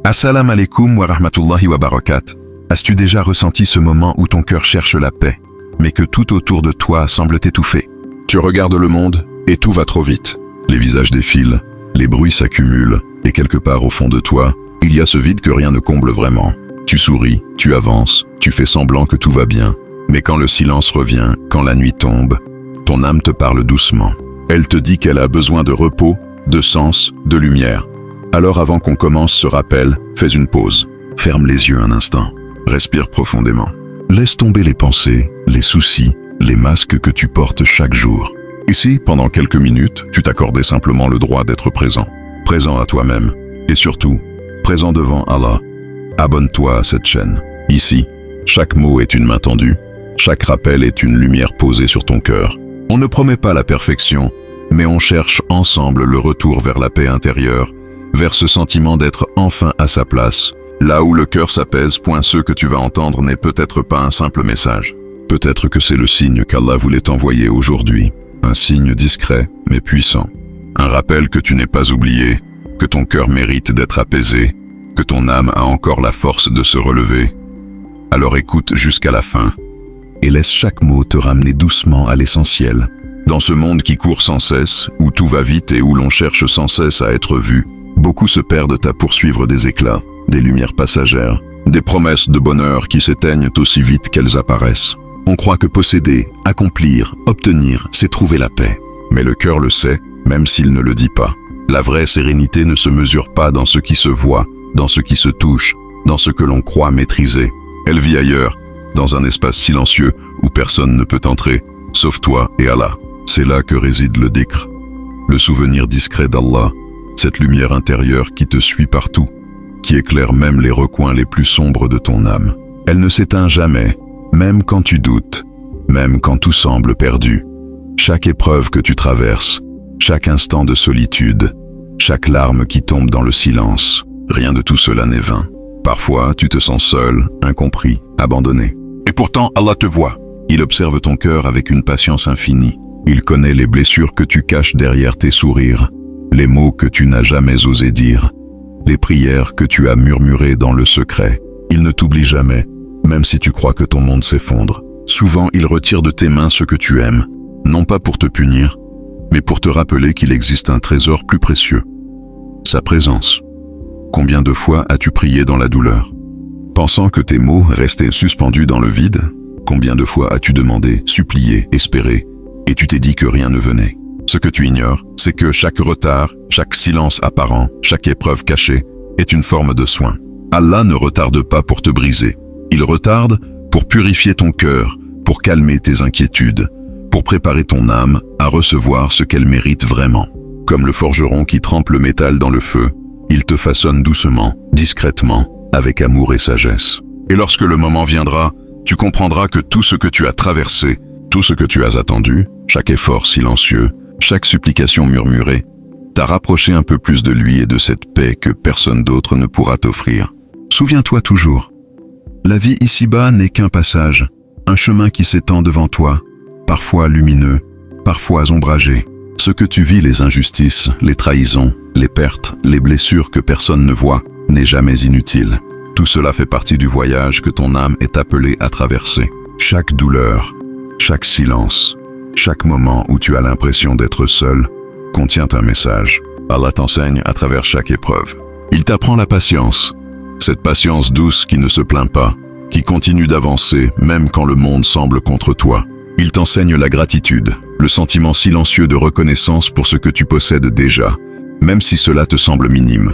Assalamu alaikum wa rahmatullahi wa barakat. As-tu déjà ressenti ce moment où ton cœur cherche la paix, mais que tout autour de toi semble t'étouffer? Tu regardes le monde et tout va trop vite. Les visages défilent, les bruits s'accumulent, et quelque part au fond de toi, il y a ce vide que rien ne comble vraiment. Tu souris, tu avances, tu fais semblant que tout va bien. Mais quand le silence revient, quand la nuit tombe, ton âme te parle doucement. Elle te dit qu'elle a besoin de repos, de sens, de lumière. Alors avant qu'on commence ce rappel, fais une pause. Ferme les yeux un instant. Respire profondément. Laisse tomber les pensées, les soucis, les masques que tu portes chaque jour. Ici, pendant quelques minutes, tu t'accordais simplement le droit d'être présent. Présent à toi-même. Et surtout, présent devant Allah. Abonne-toi à cette chaîne. Ici, chaque mot est une main tendue. Chaque rappel est une lumière posée sur ton cœur. On ne promet pas la perfection, mais on cherche ensemble le retour vers la paix intérieure, vers ce sentiment d'être enfin à sa place, là où le cœur s'apaise. Ce que tu vas entendre n'est peut-être pas un simple message. Peut-être que c'est le signe qu'Allah voulait t'envoyer aujourd'hui. Un signe discret, mais puissant. Un rappel que tu n'es pas oublié, que ton cœur mérite d'être apaisé, que ton âme a encore la force de se relever. Alors écoute jusqu'à la fin, et laisse chaque mot te ramener doucement à l'essentiel. Dans ce monde qui court sans cesse, où tout va vite et où l'on cherche sans cesse à être vu, beaucoup se perdent à poursuivre des éclats, des lumières passagères, des promesses de bonheur qui s'éteignent aussi vite qu'elles apparaissent. On croit que posséder, accomplir, obtenir, c'est trouver la paix. Mais le cœur le sait, même s'il ne le dit pas. La vraie sérénité ne se mesure pas dans ce qui se voit, dans ce qui se touche, dans ce que l'on croit maîtriser. Elle vit ailleurs, dans un espace silencieux où personne ne peut entrer, sauf toi et Allah. C'est là que réside le dhikr, le souvenir discret d'Allah, cette lumière intérieure qui te suit partout, qui éclaire même les recoins les plus sombres de ton âme. Elle ne s'éteint jamais, même quand tu doutes, même quand tout semble perdu. Chaque épreuve que tu traverses, chaque instant de solitude, chaque larme qui tombe dans le silence, rien de tout cela n'est vain. Parfois, tu te sens seul, incompris, abandonné. Et pourtant, Allah te voit. Il observe ton cœur avec une patience infinie. Il connaît les blessures que tu caches derrière tes sourires, les mots que tu n'as jamais osé dire, les prières que tu as murmurées dans le secret. Il ne t'oublie jamais, même si tu crois que ton monde s'effondre. Souvent, il retire de tes mains ce que tu aimes, non pas pour te punir, mais pour te rappeler qu'il existe un trésor plus précieux, sa présence. Combien de fois as-tu prié dans la douleur, pensant que tes mots restaient suspendus dans le vide? Combien de fois as-tu demandé, supplié, espéré, et tu t'es dit que rien ne venait? Ce que tu ignores, c'est que chaque retard, chaque silence apparent, chaque épreuve cachée, est une forme de soin. Allah ne retarde pas pour te briser. Il retarde pour purifier ton cœur, pour calmer tes inquiétudes, pour préparer ton âme à recevoir ce qu'elle mérite vraiment. Comme le forgeron qui trempe le métal dans le feu, il te façonne doucement, discrètement, avec amour et sagesse. Et lorsque le moment viendra, tu comprendras que tout ce que tu as traversé, tout ce que tu as attendu, chaque effort silencieux, chaque supplication murmurée, t'a rapproché un peu plus de lui et de cette paix que personne d'autre ne pourra t'offrir. Souviens-toi toujours, la vie ici-bas n'est qu'un passage, un chemin qui s'étend devant toi, parfois lumineux, parfois ombragé. Ce que tu vis, les injustices, les trahisons, les pertes, les blessures que personne ne voit, n'est jamais inutile. Tout cela fait partie du voyage que ton âme est appelée à traverser. Chaque douleur, chaque silence, chaque moment où tu as l'impression d'être seul, contient un message. Allah t'enseigne à travers chaque épreuve. Il t'apprend la patience, cette patience douce qui ne se plaint pas, qui continue d'avancer même quand le monde semble contre toi. Il t'enseigne la gratitude, le sentiment silencieux de reconnaissance pour ce que tu possèdes déjà, même si cela te semble minime.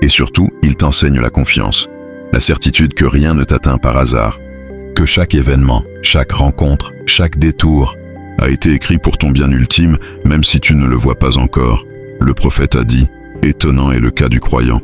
Et surtout, il t'enseigne la confiance, la certitude que rien ne t'atteint par hasard, que chaque événement, chaque rencontre, chaque détour a été écrit pour ton bien ultime, même si tu ne le vois pas encore. Le prophète a dit, étonnant est le cas du croyant.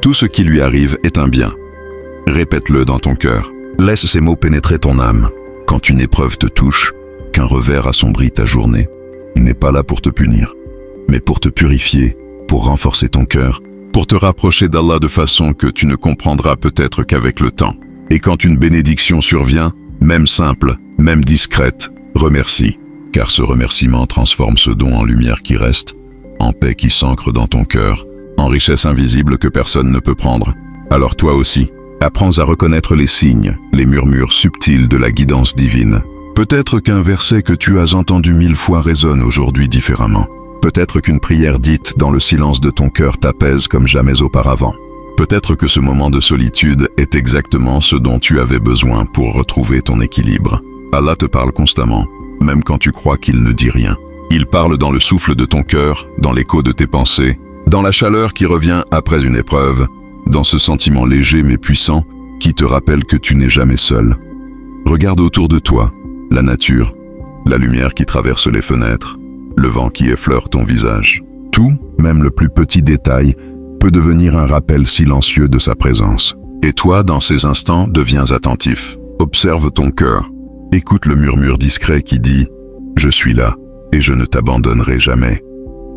Tout ce qui lui arrive est un bien. Répète-le dans ton cœur. Laisse ces mots pénétrer ton âme. Quand une épreuve te touche, qu'un revers assombrit ta journée, il n'est pas là pour te punir, mais pour te purifier, pour renforcer ton cœur, pour te rapprocher d'Allah de façon que tu ne comprendras peut-être qu'avec le temps. Et quand une bénédiction survient, même simple, même discrète, remercie, car ce remerciement transforme ce don en lumière qui reste, en paix qui s'ancre dans ton cœur, en richesse invisible que personne ne peut prendre. Alors toi aussi, apprends à reconnaître les signes, les murmures subtils de la guidance divine. Peut-être qu'un verset que tu as entendu 1000 fois résonne aujourd'hui différemment. Peut-être qu'une prière dite dans le silence de ton cœur t'apaise comme jamais auparavant. Peut-être que ce moment de solitude est exactement ce dont tu avais besoin pour retrouver ton équilibre. Allah te parle constamment, même quand tu crois qu'il ne dit rien. Il parle dans le souffle de ton cœur, dans l'écho de tes pensées, dans la chaleur qui revient après une épreuve, dans ce sentiment léger mais puissant qui te rappelle que tu n'es jamais seul. Regarde autour de toi, la nature, la lumière qui traverse les fenêtres, le vent qui effleure ton visage. Tout, même le plus petit détail, peut devenir un rappel silencieux de sa présence. Et toi, dans ces instants, deviens attentif. Observe ton cœur. Écoute le murmure discret qui dit « Je suis là et je ne t'abandonnerai jamais ».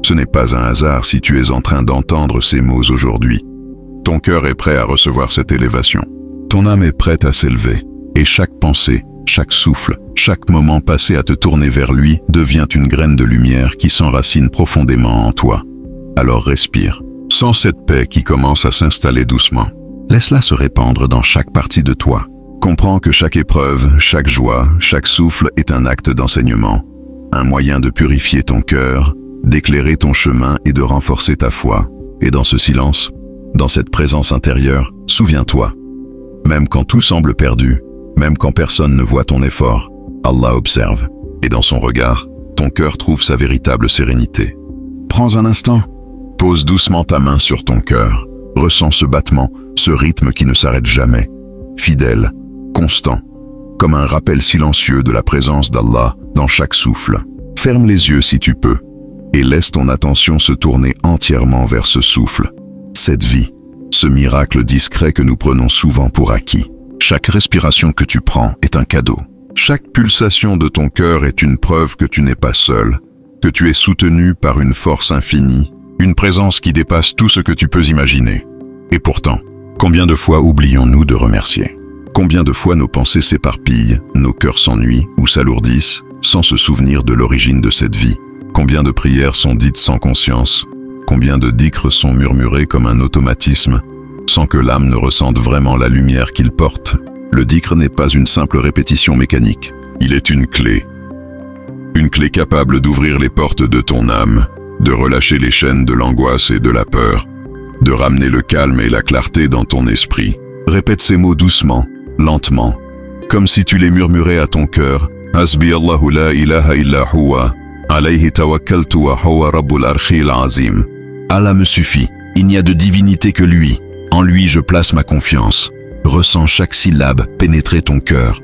Ce n'est pas un hasard si tu es en train d'entendre ces mots aujourd'hui. Ton cœur est prêt à recevoir cette élévation. Ton âme est prête à s'élever. Et chaque pensée, chaque souffle, chaque moment passé à te tourner vers lui devient une graine de lumière qui s'enracine profondément en toi. Alors respire. Sens cette paix qui commence à s'installer doucement. Laisse-la se répandre dans chaque partie de toi. Comprends que chaque épreuve, chaque joie, chaque souffle est un acte d'enseignement, un moyen de purifier ton cœur, d'éclairer ton chemin et de renforcer ta foi. Et dans ce silence, dans cette présence intérieure, souviens-toi, même quand tout semble perdu, même quand personne ne voit ton effort, Allah observe. Et dans son regard, ton cœur trouve sa véritable sérénité. Prends un instant, pose doucement ta main sur ton cœur. Ressens ce battement, ce rythme qui ne s'arrête jamais. Fidèle, constant, comme un rappel silencieux de la présence d'Allah dans chaque souffle. Ferme les yeux si tu peux, et laisse ton attention se tourner entièrement vers ce souffle. Cette vie, ce miracle discret que nous prenons souvent pour acquis. Chaque respiration que tu prends est un cadeau. Chaque pulsation de ton cœur est une preuve que tu n'es pas seul, que tu es soutenu par une force infinie, une présence qui dépasse tout ce que tu peux imaginer. Et pourtant, combien de fois oublions-nous de remercier? Combien de fois nos pensées s'éparpillent, nos cœurs s'ennuient ou s'alourdissent, sans se souvenir de l'origine de cette vie? Combien de prières sont dites sans conscience? Combien de dhikrs sont murmurés comme un automatisme, sans que l'âme ne ressente vraiment la lumière qu'il porte? Le dhikr n'est pas une simple répétition mécanique, il est une clé. Une clé capable d'ouvrir les portes de ton âme, de relâcher les chaînes de l'angoisse et de la peur, de ramener le calme et la clarté dans ton esprit. Répète ces mots doucement, lentement, comme si tu les murmurais à ton cœur. Hasbi Allahu la ilaha illa huwa, alayhi tawakkaltu wa huwa rabbul arshil azim. Allah me suffit, il n'y a de divinité que lui. En lui je place ma confiance. Ressens chaque syllabe pénétrer ton cœur.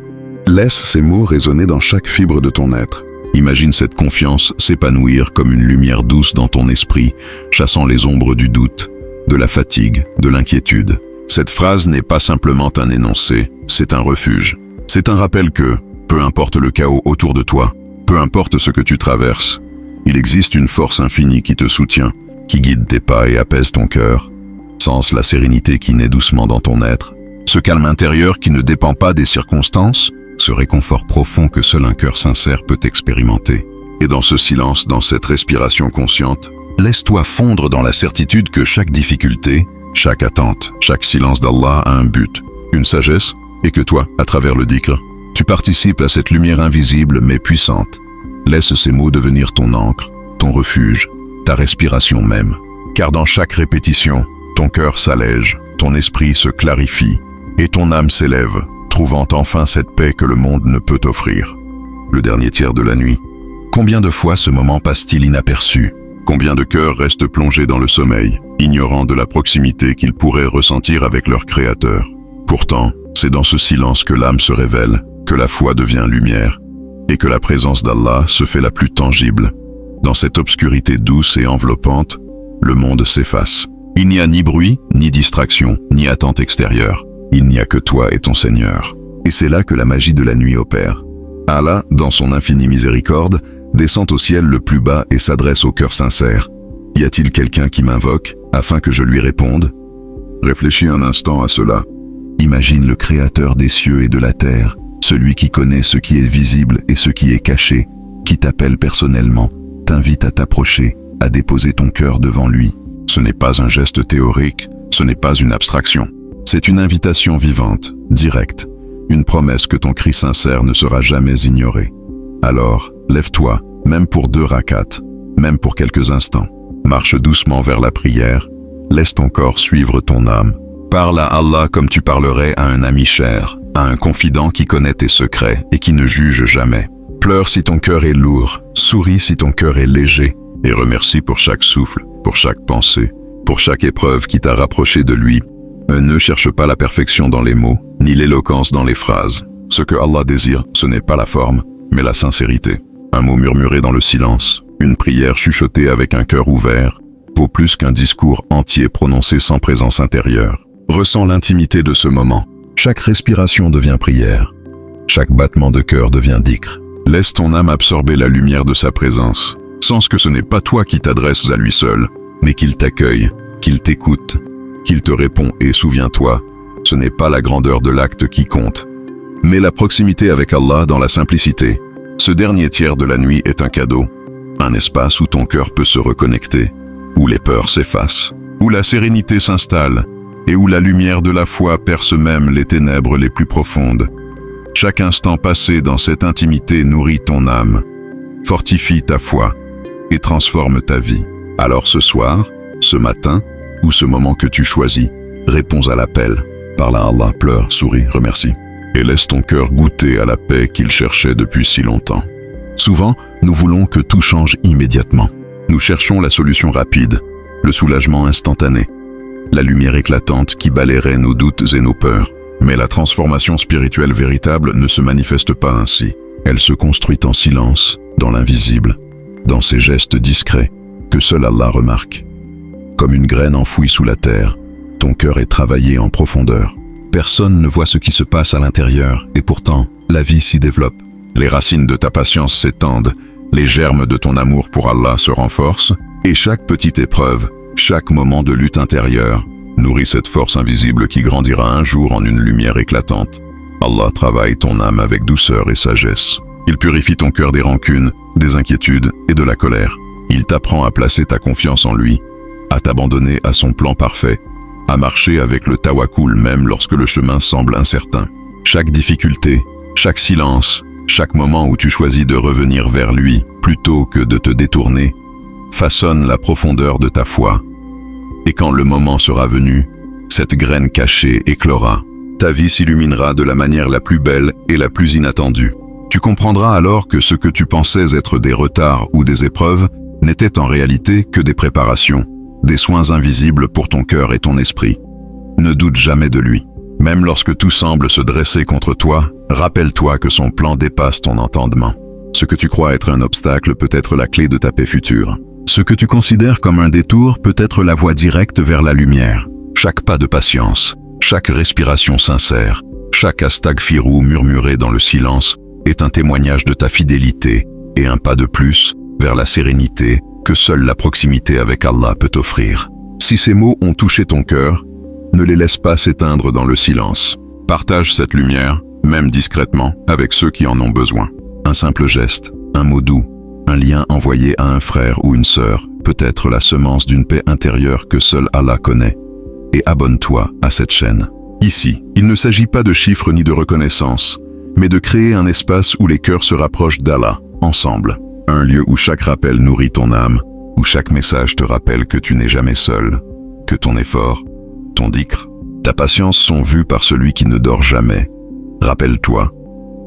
Laisse ces mots résonner dans chaque fibre de ton être. Imagine cette confiance s'épanouir comme une lumière douce dans ton esprit, chassant les ombres du doute, de la fatigue, de l'inquiétude. Cette phrase n'est pas simplement un énoncé, c'est un refuge. C'est un rappel que, peu importe le chaos autour de toi, peu importe ce que tu traverses, il existe une force infinie qui te soutient, qui guide tes pas et apaise ton cœur. Sens la sérénité qui naît doucement dans ton être, ce calme intérieur qui ne dépend pas des circonstances, ce réconfort profond que seul un cœur sincère peut expérimenter. Et dans ce silence, dans cette respiration consciente, laisse-toi fondre dans la certitude que chaque difficulté, chaque attente, chaque silence d'Allah a un but, une sagesse, et que toi, à travers le dhikr, tu participes à cette lumière invisible mais puissante. Laisse ces mots devenir ton encre, ton refuge, ta respiration même. Car dans chaque répétition, ton cœur s'allège, ton esprit se clarifie, et ton âme s'élève, trouvant enfin cette paix que le monde ne peut offrir. Le dernier tiers de la nuit. Combien de fois ce moment passe-t-il inaperçu? Combien de cœurs restent plongés dans le sommeil, ignorant de la proximité qu'ils pourraient ressentir avec leur Créateur? Pourtant, c'est dans ce silence que l'âme se révèle, que la foi devient lumière, et que la présence d'Allah se fait la plus tangible. Dans cette obscurité douce et enveloppante, le monde s'efface. Il n'y a ni bruit, ni distraction, ni attente extérieure. Il n'y a que toi et ton Seigneur. Et c'est là que la magie de la nuit opère. Allah, dans son infinie miséricorde, descend au ciel le plus bas et s'adresse au cœur sincère. Y a-t-il quelqu'un qui m'invoque, afin que je lui réponde? Réfléchis un instant à cela. Imagine le Créateur des cieux et de la terre, celui qui connaît ce qui est visible et ce qui est caché, qui t'appelle personnellement, t'invite à t'approcher, à déposer ton cœur devant lui. Ce n'est pas un geste théorique, ce n'est pas une abstraction. C'est une invitation vivante, directe, une promesse que ton cri sincère ne sera jamais ignoré. Alors, lève-toi, même pour 2 rakats, même pour quelques instants. Marche doucement vers la prière, laisse ton corps suivre ton âme. Parle à Allah comme tu parlerais à un ami cher, à un confident qui connaît tes secrets et qui ne juge jamais. Pleure si ton cœur est lourd, souris si ton cœur est léger, et remercie pour chaque souffle, pour chaque pensée, pour chaque épreuve qui t'a rapproché de lui. Ne cherche pas la perfection dans les mots, ni l'éloquence dans les phrases. Ce que Allah désire, ce n'est pas la forme, mais la sincérité. Un mot murmuré dans le silence, une prière chuchotée avec un cœur ouvert, vaut plus qu'un discours entier prononcé sans présence intérieure. Ressens l'intimité de ce moment. Chaque respiration devient prière. Chaque battement de cœur devient dhikr. Laisse ton âme absorber la lumière de sa présence. Sens que ce n'est pas toi qui t'adresses à lui seul, mais qu'il t'accueille, qu'il t'écoute, qu'il te répond et souviens-toi, ce n'est pas la grandeur de l'acte qui compte, mais la proximité avec Allah dans la simplicité. Ce dernier tiers de la nuit est un cadeau, un espace où ton cœur peut se reconnecter, où les peurs s'effacent, où la sérénité s'installe et où la lumière de la foi perce même les ténèbres les plus profondes. Chaque instant passé dans cette intimité nourrit ton âme, fortifie ta foi et transforme ta vie. Alors ce soir, ce matin, ou ce moment que tu choisis, réponds à l'appel. Parle à Allah, pleure, souris, remercie. Et laisse ton cœur goûter à la paix qu'il cherchait depuis si longtemps. Souvent, nous voulons que tout change immédiatement. Nous cherchons la solution rapide, le soulagement instantané, la lumière éclatante qui balayerait nos doutes et nos peurs. Mais la transformation spirituelle véritable ne se manifeste pas ainsi. Elle se construit en silence, dans l'invisible, dans ces gestes discrets que seul Allah remarque. Comme une graine enfouie sous la terre, ton cœur est travaillé en profondeur. Personne ne voit ce qui se passe à l'intérieur, et pourtant, la vie s'y développe. Les racines de ta patience s'étendent, les germes de ton amour pour Allah se renforcent, et chaque petite épreuve, chaque moment de lutte intérieure, nourrit cette force invisible qui grandira un jour en une lumière éclatante. Allah travaille ton âme avec douceur et sagesse. Il purifie ton cœur des rancunes, des inquiétudes et de la colère. Il t'apprend à placer ta confiance en lui, à t'abandonner à son plan parfait, à marcher avec le tawakkul même lorsque le chemin semble incertain. Chaque difficulté, chaque silence, chaque moment où tu choisis de revenir vers lui plutôt que de te détourner, façonne la profondeur de ta foi. Et quand le moment sera venu, cette graine cachée éclora. Ta vie s'illuminera de la manière la plus belle et la plus inattendue. Tu comprendras alors que ce que tu pensais être des retards ou des épreuves n'était en réalité que des préparations, des soins invisibles pour ton cœur et ton esprit. Ne doute jamais de lui. Même lorsque tout semble se dresser contre toi, rappelle-toi que son plan dépasse ton entendement. Ce que tu crois être un obstacle peut être la clé de ta paix future. Ce que tu considères comme un détour peut être la voie directe vers la lumière. Chaque pas de patience, chaque respiration sincère, chaque astaghfirou murmuré dans le silence est un témoignage de ta fidélité et un pas de plus vers la sérénité que seule la proximité avec Allah peut offrir. Si ces mots ont touché ton cœur, ne les laisse pas s'éteindre dans le silence. Partage cette lumière, même discrètement, avec ceux qui en ont besoin. Un simple geste, un mot doux, un lien envoyé à un frère ou une sœur peut être la semence d'une paix intérieure que seul Allah connaît. Et abonne-toi à cette chaîne. Ici, il ne s'agit pas de chiffres ni de reconnaissance, mais de créer un espace où les cœurs se rapprochent d'Allah, ensemble. Un lieu où chaque rappel nourrit ton âme, où chaque message te rappelle que tu n'es jamais seul, que ton effort, ton dhikr, ta patience sont vus par celui qui ne dort jamais. Rappelle-toi,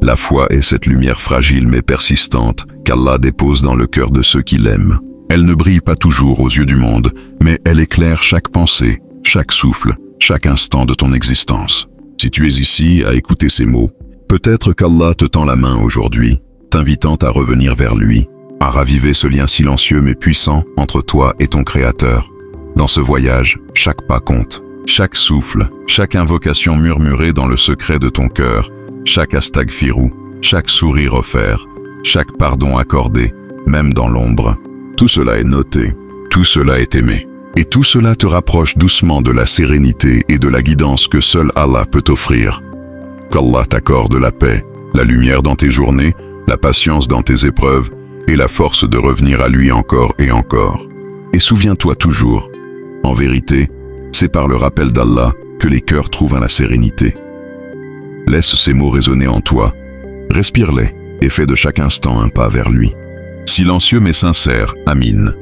la foi est cette lumière fragile mais persistante qu'Allah dépose dans le cœur de ceux qui l'aiment. Elle ne brille pas toujours aux yeux du monde, mais elle éclaire chaque pensée, chaque souffle, chaque instant de ton existence. Si tu es ici à écouter ces mots, peut-être qu'Allah te tend la main aujourd'hui, t'invitant à revenir vers lui, à raviver ce lien silencieux mais puissant entre toi et ton Créateur. Dans ce voyage, chaque pas compte. Chaque souffle, chaque invocation murmurée dans le secret de ton cœur, chaque astaghfirou, chaque sourire offert, chaque pardon accordé, même dans l'ombre. Tout cela est noté, tout cela est aimé. Et tout cela te rapproche doucement de la sérénité et de la guidance que seul Allah peut offrir. Qu'Allah t'accorde la paix, la lumière dans tes journées, la patience dans tes épreuves et la force de revenir à lui encore et encore. Et souviens-toi toujours, en vérité, c'est par le rappel d'Allah que les cœurs trouvent la sérénité. Laisse ces mots résonner en toi, respire-les et fais de chaque instant un pas vers lui. Silencieux mais sincère, Amin.